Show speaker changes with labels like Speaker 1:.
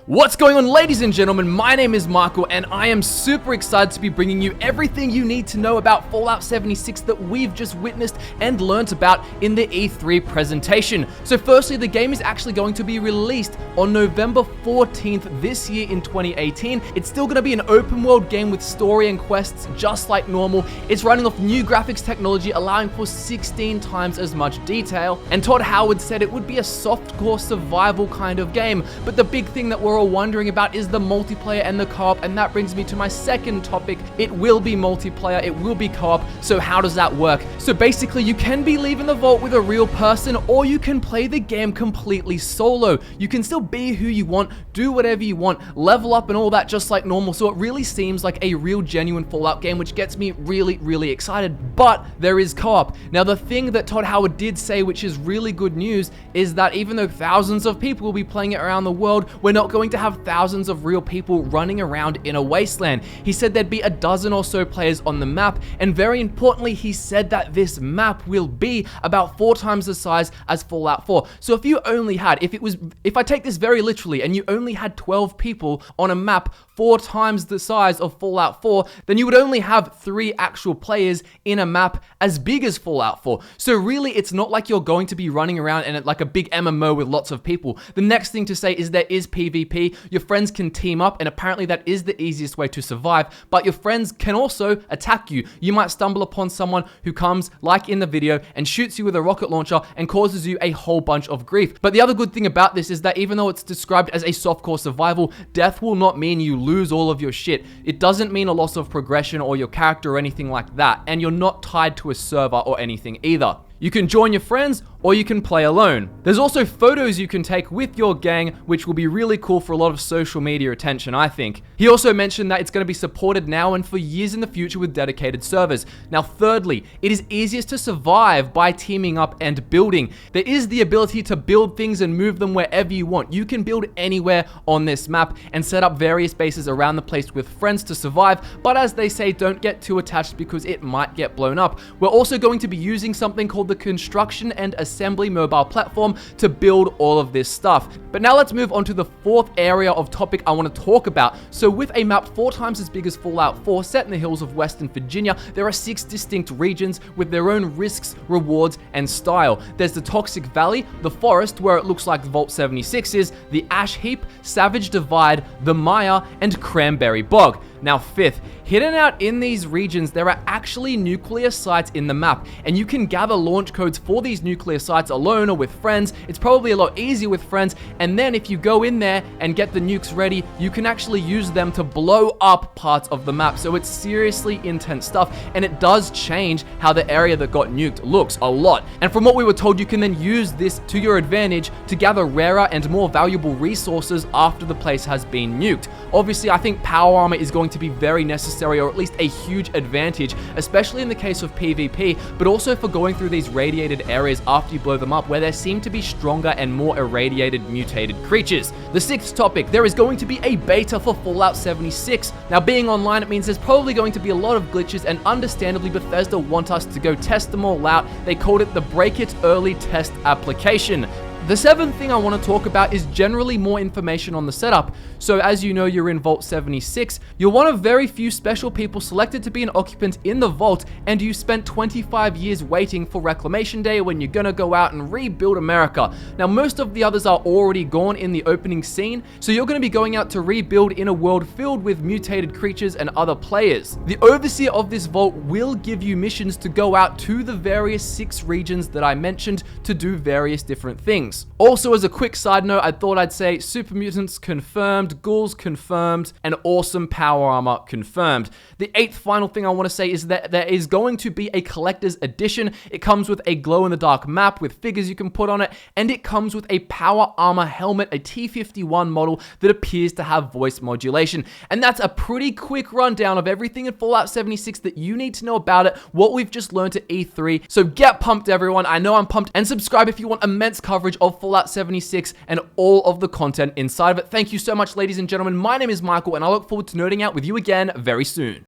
Speaker 1: What's going on, ladies and gentlemen? My name is Michael and I am super excited to be bringing you everything you need to know about Fallout 76 that we've just witnessed and learnt about in the E3 presentation. So firstly, the game is actually going to be released on November 14th this year in 2018. It's still going to be an open world game with story and quests just like normal. It's running off new graphics technology allowing for 16 times as much detail. And Todd Howard said it would be a softcore survival kind of game. But the big thing that we're all wondering about is the multiplayer and the co-op, and that brings me to my second topic. It will be multiplayer, it will be co-op, so how does that work? So basically, you can be leaving the vault with a real person, or you can play the game completely solo. You can still be who you want, do whatever you want, level up and all that just like normal, so it really seems like a real genuine Fallout game, which gets me really excited. But there is co-op. Now, the thing that Todd Howard did say, which is really good news, is that even though thousands of people will be playing it around the world, we're not going to have thousands of real people running around in a wasteland. He said there'd be a dozen or so players on the map, and very importantly, he said that this map will be about 4 times the size as Fallout 4. So if you only had, if I take this very literally, and you only had 12 people on a map 4 times the size of Fallout 4, then you would only have 3 actual players in a map as big as Fallout 4. So really, it's not like you're going to be running around in it like a big MMO with lots of people. The next thing to say is there is PvP. Your friends can team up, and apparently that is the easiest way to survive, but your friends can also attack you. You might stumble upon someone who comes, like in the video, and shoots you with a rocket launcher and causes you a whole bunch of grief. But the other good thing about this is that even though it's described as a softcore survival, death will not mean you lose all of your shit. It doesn't mean a loss of progression or your character or anything like that, and you're not tied to a server or anything either. You can join your friends, or you can play alone. There's also photos you can take with your gang, which will be really cool for a lot of social media attention, I think. He also mentioned that it's going to be supported now and for years in the future with dedicated servers. Now, thirdly, it is easiest to survive by teaming up and building. There is the ability to build things and move them wherever you want. You can build anywhere on this map and set up various bases around the place with friends to survive, but as they say, don't get too attached because it might get blown up. We're also going to be using something called the Construction and Assembly mobile platform to build all of this stuff. But now let's move on to the fourth area of topic I want to talk about. So with a map 4 times as big as Fallout 4 set in the hills of Western Virginia, there are 6 distinct regions with their own risks, rewards, and style. There's the Toxic Valley, the Forest, where it looks like Vault 76 is, the Ash Heap, Savage Divide, the Mire, and Cranberry Bog. Now, fifth, hidden out in these regions, there are actually nuclear sites in the map, and you can gather launch codes for these nuclear sites alone or with friends. It's probably a lot easier with friends, and then if you go in there and get the nukes ready, you can actually use them to blow up parts of the map. So it's seriously intense stuff, and it does change how the area that got nuked looks a lot. And from what we were told, you can then use this to your advantage to gather rarer and more valuable resources after the place has been nuked. Obviously, I think power armor is going to be very necessary, or at least a huge advantage, especially in the case of PvP, but also for going through these radiated areas after you blow them up, where there seem to be stronger and more irradiated mutated creatures. The sixth topic, there is going to be a beta for Fallout 76. Now, being online, it means there's probably going to be a lot of glitches, and understandably, Bethesda want us to go test them all out. They called it the Break It Early Test application. The seventh thing I want to talk about is generally more information on the setup. So as you know, you're in Vault 76. You're one of very few special people selected to be an occupant in the vault, and you spent 25 years waiting for Reclamation Day when you're gonna go out and rebuild America. Now, most of the others are already gone in the opening scene, so you're gonna be going out to rebuild in a world filled with mutated creatures and other players. The overseer of this vault will give you missions to go out to the various 6 regions that I mentioned to do various different things. Also, as a quick side note, I thought I'd say Super Mutants confirmed, Ghouls confirmed, and awesome power armor confirmed. The 8th final thing I want to say is that there is going to be a collector's edition. It comes with a glow-in-the-dark map with figures you can put on it, and it comes with a power armor helmet, a T-51 model that appears to have voice modulation. And that's a pretty quick rundown of everything in Fallout 76 that you need to know about it, what we've just learned at E3. So get pumped, everyone. I know I'm pumped. And subscribe if you want immense coverage of Fallout 76 and all of the content inside of it. Thank you so much, ladies and gentlemen. My name is Michael, and I look forward to nerding out with you again very soon.